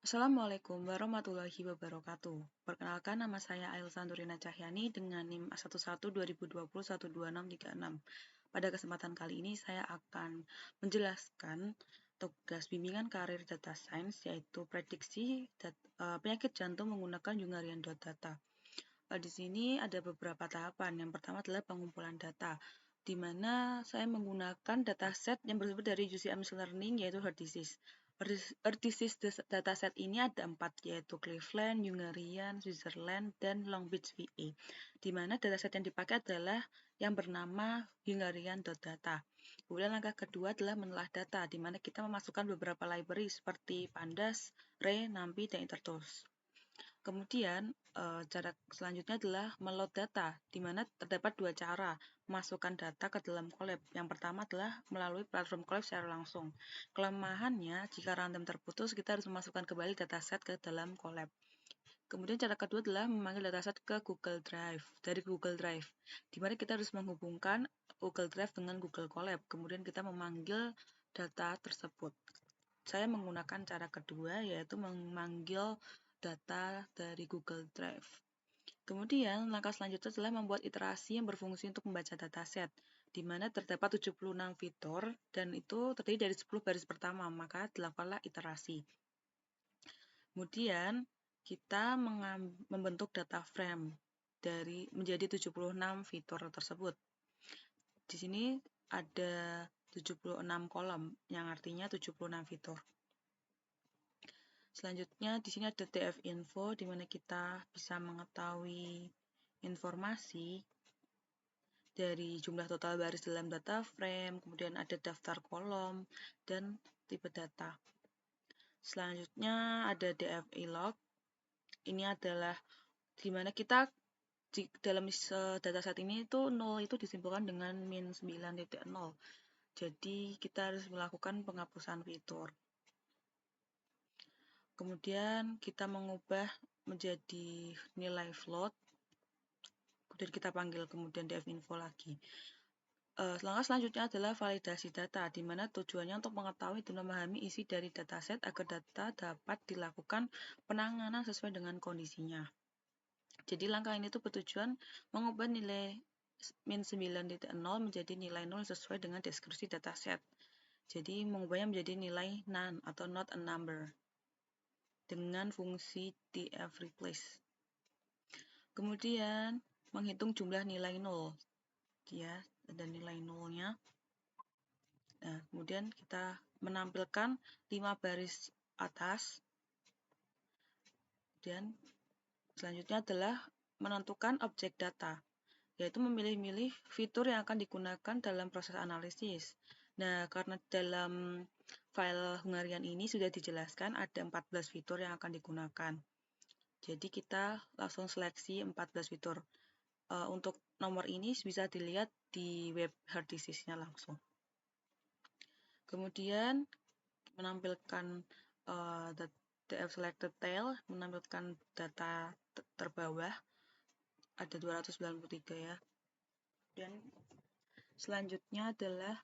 Assalamualaikum warahmatullahi wabarakatuh. Perkenalkan, nama saya Ailsa Nurina Cahyani dengan NIM 112020126366. Pada kesempatan kali ini saya akan menjelaskan tugas bimbingan karir data science, yaitu prediksi penyakit jantung menggunakan Jungharian.data. Di sini ada beberapa tahapan. Yang pertama adalah pengumpulan data, di mana saya menggunakan dataset yang bersumber dari UCM Machine Learning, yaitu Heart Disease. Heart Disease dataset ini ada 4, yaitu Cleveland, Jungharian, Switzerland, dan Long Beach VA. Di mana dataset yang dipakai adalah yang bernama Jungharian.data. Kemudian langkah kedua adalah menelah data, di mana kita memasukkan beberapa library seperti Pandas, Ray, NumPy, dan Intertools. Kemudian, cara selanjutnya adalah meload data, di mana terdapat dua cara memasukkan data ke dalam Colab. Yang pertama adalah melalui platform Colab secara langsung. Kelemahannya, jika runtime terputus, kita harus memasukkan kembali dataset ke dalam Colab. Kemudian cara kedua adalah memanggil dataset ke Google Drive, dari Google Drive, di mana kita harus menghubungkan Google Drive dengan Google Colab. Kemudian kita memanggil data tersebut. Saya menggunakan cara kedua, yaitu memanggil data dari Google Drive. Kemudian, langkah selanjutnya adalah membuat iterasi yang berfungsi untuk membaca dataset, di mana terdapat 76 fitur, dan itu terdiri dari 10 baris pertama, maka dilakukanlah iterasi. Kemudian, kita membentuk data frame menjadi 76 fitur tersebut. Di sini ada 76 kolom, yang artinya 76 fitur. Selanjutnya di sini ada DF info, di mana kita bisa mengetahui informasi dari jumlah total baris dalam data frame, kemudian ada daftar kolom, dan tipe data. Selanjutnya ada DFI log. Ini adalah di mana kita dalam dataset ini itu 0 itu disimpulkan dengan min 9.0. Jadi kita harus melakukan penghapusan fitur. Kemudian kita mengubah menjadi nilai float, kemudian kita panggil kemudian definfo lagi. Langkah selanjutnya adalah validasi data, di mana tujuannya untuk mengetahui dan memahami isi dari dataset agar data dapat dilakukan penanganan sesuai dengan kondisinya. Jadi langkah ini tuh bertujuan mengubah nilai min 9.0 menjadi nilai 0 sesuai dengan deskripsi dataset. Jadi mengubahnya menjadi nilai none atau not a number dengan fungsi df replace. Kemudian menghitung jumlah nilai 0, ya, ada nilai 0-nya. Nah, kemudian kita menampilkan 5 baris atas. Dan selanjutnya adalah menentukan objek data, yaitu memilih-milih fitur yang akan digunakan dalam proses analisis. Nah, karena dalam file Hungarian ini sudah dijelaskan ada 14 fitur yang akan digunakan. Jadi kita langsung seleksi 14 fitur. Untuk nomor ini bisa dilihat di web Heart Disease-nya langsung. Kemudian menampilkan DF selected tail, menampilkan data terbawah ada 293 ya. Dan selanjutnya adalah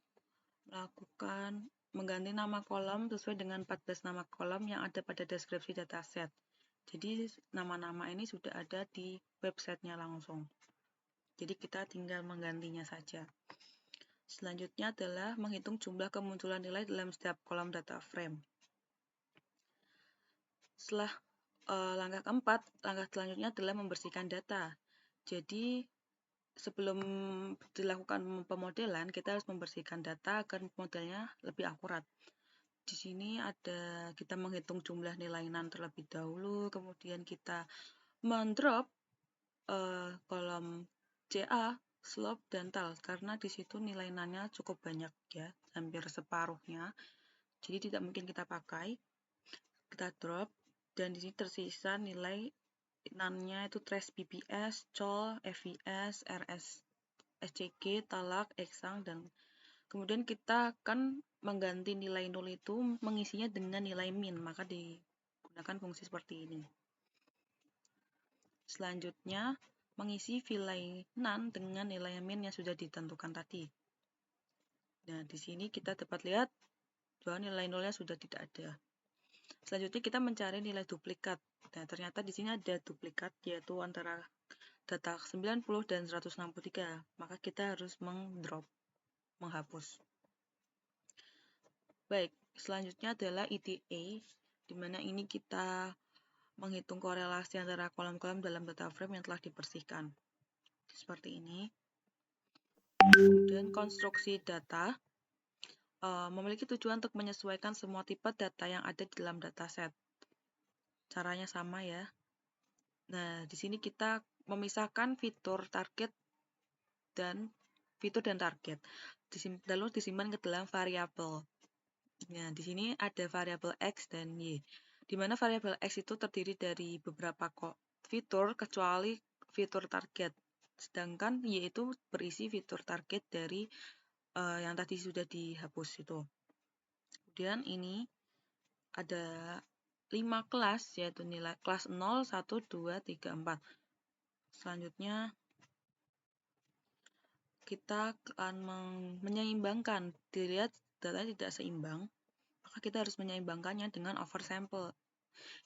mengganti nama kolom sesuai dengan 14 nama kolom yang ada pada deskripsi dataset. Jadi nama-nama ini sudah ada di websitenya langsung. Jadi kita tinggal menggantinya saja. Selanjutnya adalah menghitung jumlah kemunculan nilai dalam setiap kolom data frame. Setelah langkah keempat, langkah selanjutnya adalah membersihkan data. Jadi sebelum dilakukan pemodelan, kita harus membersihkan data agar modelnya lebih akurat. Di sini ada kita menghitung jumlah nilai NaN terlebih dahulu, kemudian kita mendrop kolom CA, slope, dan tal, karena di situ nilai NaN-nya cukup banyak ya, hampir separuhnya. Jadi tidak mungkin kita pakai. Kita drop, dan di sini tersisa nilai NaN-nya itu trace BPS, COL, FVS, RS, SCG, talak, eksang, dan kemudian kita akan mengganti nilai 0 itu mengisinya dengan nilai min, maka digunakan fungsi seperti ini. Selanjutnya, mengisi nilai NaN dengan nilai min yang sudah ditentukan tadi. Nah, di sini kita dapat lihat bahwa nilai 0-nya sudah tidak ada. Selanjutnya kita mencari nilai duplikat. Nah, ternyata di sini ada duplikat yaitu antara data 90 dan 163. Maka kita harus menghapus. Baik, selanjutnya adalah ETA, di mana ini kita menghitung korelasi antara kolom-kolom dalam data frame yang telah dibersihkan. Seperti ini. Kemudian konstruksi data memiliki tujuan untuk menyesuaikan semua tipe data yang ada di dalam dataset. Caranya sama ya. Nah, di sini kita memisahkan fitur dan target. Lalu disimpan ke dalam variabel. Nah, di sini ada variabel X dan Y. Di mana variabel X itu terdiri dari beberapa fitur kecuali fitur target. Sedangkan Y itu berisi fitur target dari yang tadi sudah dihapus itu. Kemudian ini ada 5 kelas, yaitu nilai kelas 0, 1, 2, 3, 4. Selanjutnya kita akan menyeimbangkan. Dilihat datanya tidak seimbang, maka kita harus menyeimbangkannya dengan oversample,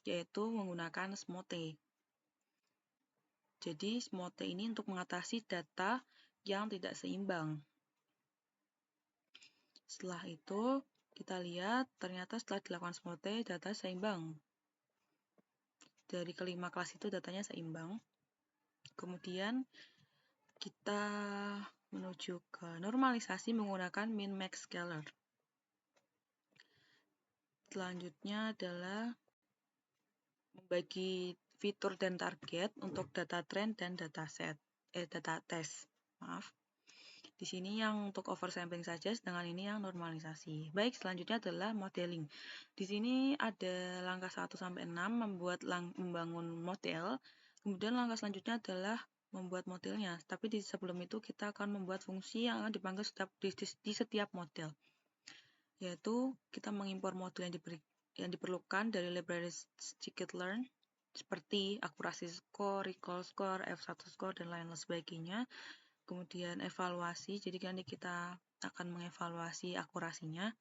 yaitu menggunakan SMOTE. Jadi SMOTE ini untuk mengatasi data yang tidak seimbang. Setelah itu kita lihat ternyata setelah dilakukan SMOTE data seimbang. Dari kelima kelas itu datanya seimbang. Kemudian kita menuju ke normalisasi menggunakan min-max scalar. Selanjutnya adalah membagi fitur dan target untuk data trend dan data test. Maaf. Di sini yang untuk oversampling saja, sedangkan ini yang normalisasi. Baik, selanjutnya adalah modeling. Di sini ada langkah 1 sampai 6 membangun model. Kemudian langkah selanjutnya adalah membuat modelnya. Tapi sebelum itu kita akan membuat fungsi yang akan dipanggil di setiap model. Yaitu kita mengimpor model yang diperlukan dari library scikit-learn seperti akurasi score, recall score, F1 score, dan lain sebagainya. Kemudian evaluasi, jadi nanti kita akan mengevaluasi akurasinya.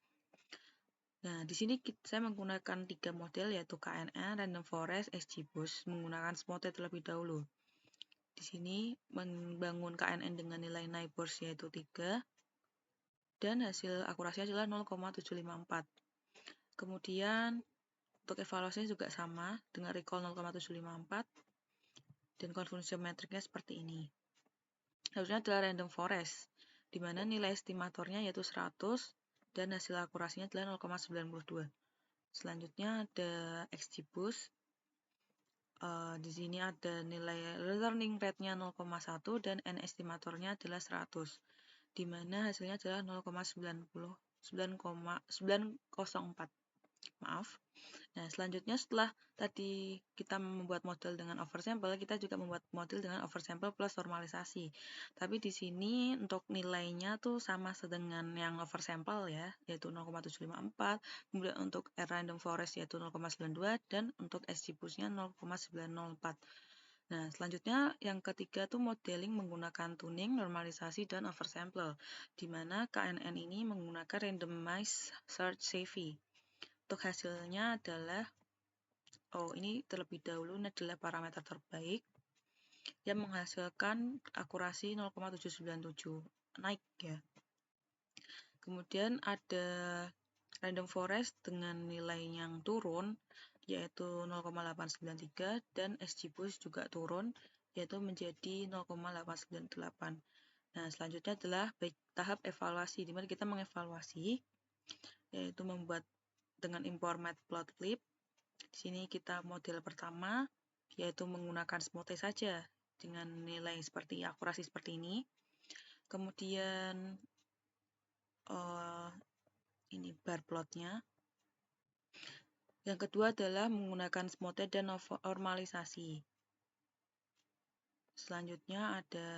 Nah, di sini saya menggunakan 3 model yaitu KNN, Random Forest, XGBoost menggunakan SMOTE terlebih dahulu. Di sini membangun KNN dengan nilai neighbors yaitu 3 dan hasil akurasinya adalah 0,754. Kemudian untuk evaluasinya juga sama dengan recall 0,754 dan convolution metricnya seperti ini. Selanjutnya adalah random forest, di mana nilai estimatornya yaitu 100 dan hasil akurasinya adalah 0,92. Selanjutnya ada XGBoost. Di sini ada nilai learning rate-nya 0,1 dan N estimatornya adalah 100, di mana hasilnya adalah 0,904. Maaf. Nah, selanjutnya setelah tadi kita membuat model dengan oversample, kita juga membuat model dengan oversample plus normalisasi. Tapi di sini untuk nilainya tuh sama dengan yang oversample ya, yaitu 0,754, kemudian untuk random forest yaitu 0,92 dan untuk XGBoost-nya 0,904. Nah, selanjutnya yang ketiga tuh modeling menggunakan tuning, normalisasi, dan oversample, di mana KNN ini menggunakan randomized search savvy. Untuk hasilnya adalah, ini terlebih dahulu ini adalah parameter terbaik yang menghasilkan akurasi 0,797, naik ya. Kemudian ada random forest dengan nilai yang turun yaitu 0,893 dan XGBoost juga turun yaitu menjadi 0,898. Nah, selanjutnya adalah tahap evaluasi, di mana kita mengevaluasi yaitu membuat dengan import matplotlib. Di sini kita model pertama yaitu menggunakan SMOTE saja dengan nilai seperti akurasi seperti ini. Kemudian ini bar plotnya. Yang kedua adalah menggunakan SMOTE dan normalisasi. Selanjutnya ada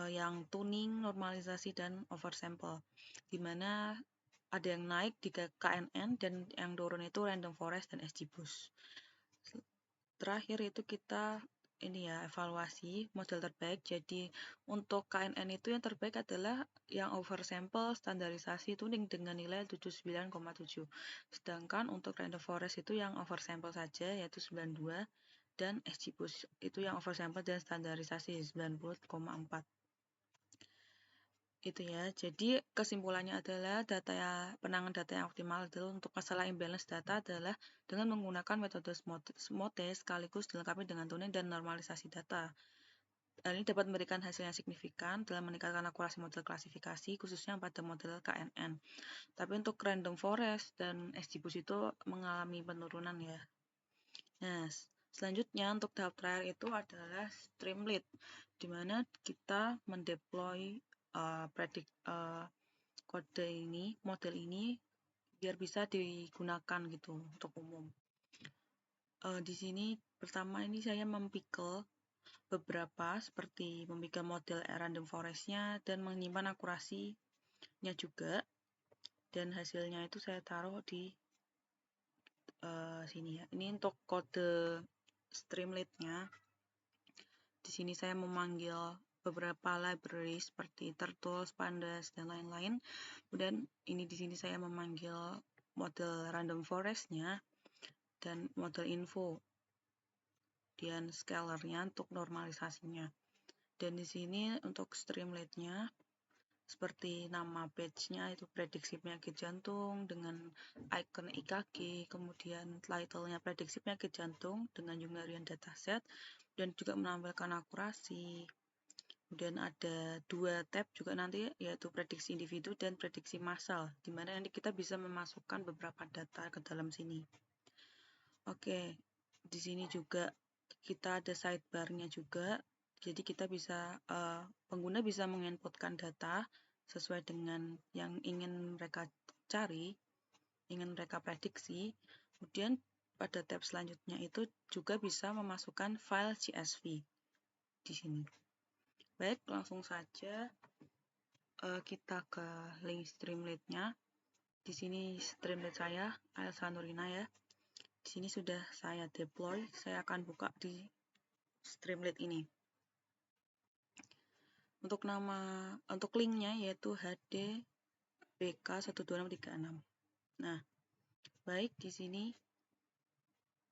yang tuning, normalisasi, dan oversample, di mana ada yang naik di KNN dan yang turun itu random forest dan XGBoost. Terakhir itu kita ini ya, evaluasi model terbaik. Jadi untuk KNN itu yang terbaik adalah yang oversample standarisasi tuning dengan nilai 79,7. Sedangkan untuk random forest itu yang oversample saja yaitu 92, dan XGBoost itu yang oversample dan standarisasi 90,4. Itu ya. Jadi kesimpulannya adalah penanganan data yang optimal adalah untuk masalah imbalance data adalah dengan menggunakan metode SMOTE sekaligus dilengkapi dengan tuning dan normalisasi data. Hal ini dapat memberikan hasil yang signifikan dalam meningkatkan akurasi model klasifikasi khususnya pada model KNN. Tapi untuk random forest dan XGBoost itu mengalami penurunan ya. Nah, selanjutnya untuk tahap terakhir itu adalah Streamlit, di mana kita mendeploy kode ini, model ini biar bisa digunakan gitu untuk umum. Di sini pertama ini saya mempikel beberapa seperti mempikel model random forest-nya dan menyimpan akurasinya juga, dan hasilnya itu saya taruh di sini ya. Ini untuk kode Streamlit-nya. Di sini saya memanggil beberapa library seperti Turtles, Pandas, dan lain-lain. Kemudian ini di sini saya memanggil model random forest-nya dan model info dan scalar-nya untuk normalisasinya. Dan di sini untuk Streamlit-nya seperti nama page-nya itu prediksi penyakit jantung dengan icon IKG, kemudian title-nya prediksi penyakit jantung dengan Hungarian dataset, dan juga menampilkan akurasi. Kemudian ada dua tab juga nanti, yaitu prediksi individu dan prediksi massal, di mana nanti kita bisa memasukkan beberapa data ke dalam sini. Oke, di sini juga kita ada sidebar-nya juga, jadi kita bisa pengguna bisa menginputkan data sesuai dengan yang ingin mereka cari, ingin mereka prediksi. Kemudian pada tab selanjutnya itu juga bisa memasukkan file CSV di sini. Baik, langsung saja kita ke link Streamlit-nya. Di sini Streamlit saya, Elsa Nurina ya. Di sini sudah saya deploy. Saya akan buka di Streamlit ini. Untuk linknya yaitu HDBK12636. Nah, baik, di sini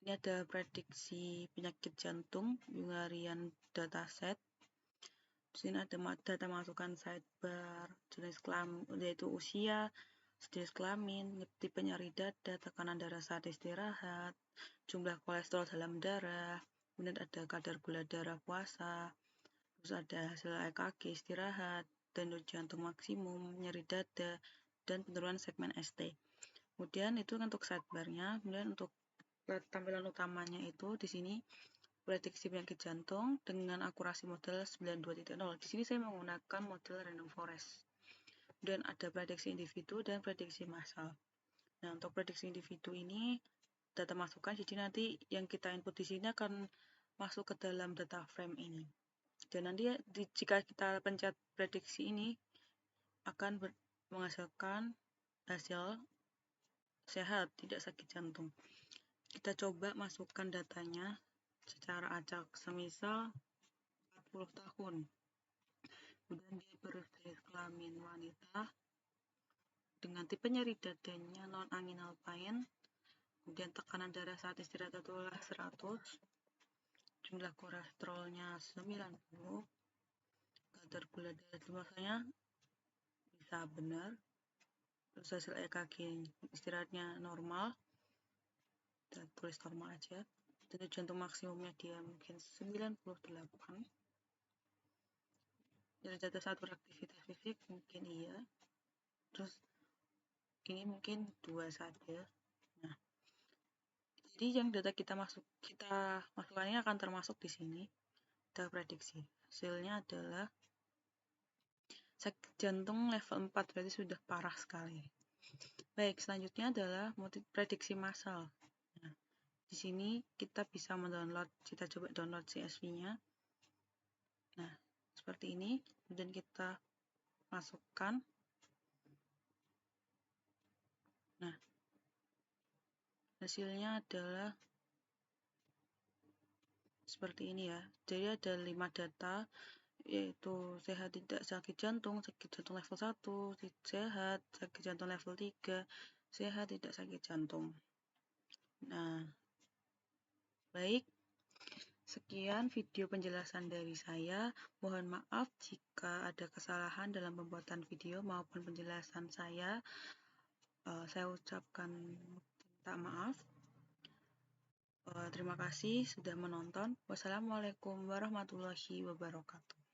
ini ada prediksi penyakit jantung Hungarian dataset. Di sini ada data masukan sidebar, jenis kelamin yaitu usia, jenis kelamin, tipe nyeri dada, tekanan darah saat istirahat, jumlah kolesterol dalam darah, kemudian ada kadar gula darah puasa, terus ada hasil EKG istirahat, denyut jantung maksimum, nyeri dada, dan penurunan segmen ST. Kemudian itu untuk sidebar-nya. Kemudian untuk tampilan utamanya itu di sini prediksi penyakit jantung dengan akurasi model 92.0. Di sini saya menggunakan model random forest. Dan ada prediksi individu dan prediksi massal. Nah, untuk prediksi individu ini data masukan, jadi nanti yang kita input di sini akan masuk ke dalam data frame ini. Dan nanti jika kita pencet prediksi ini akan menghasilkan hasil sehat, tidak sakit jantung. Kita coba masukkan datanya secara acak, semisal 40 tahun. Kemudian dia berjenis kelamin wanita dengan tipe nyeri dadanya non-anginal pain. Kemudian tekanan darah saat istirahat adalah 100, jumlah kolesterolnya 90, kadar gula darah masanya bisa benar, terus hasil EKG istirahatnya normal, dan tulis normal aja. Denyut jantung maksimumnya dia mungkin 98. Dari data saat beraktivitas fisik mungkin iya. Terus ini mungkin 2 saja. Nah, jadi yang data kita masukkan ini akan termasuk di sini. Data prediksi. Hasilnya adalah sakit jantung level 4, berarti sudah parah sekali. Baik, selanjutnya adalah prediksi massal. Nah, di sini kita bisa mendownload, kita coba download CSV-nya. Nah, seperti ini. Kemudian kita masukkan. Nah, hasilnya adalah seperti ini ya. Jadi ada 5 data, yaitu sehat tidak sakit jantung level 1, sehat, sakit jantung level 3, sehat tidak sakit jantung. Nah, baik, sekian video penjelasan dari saya. Mohon maaf jika ada kesalahan dalam pembuatan video maupun penjelasan saya. Saya ucapkan minta maaf. Terima kasih sudah menonton. Wassalamualaikum warahmatullahi wabarakatuh.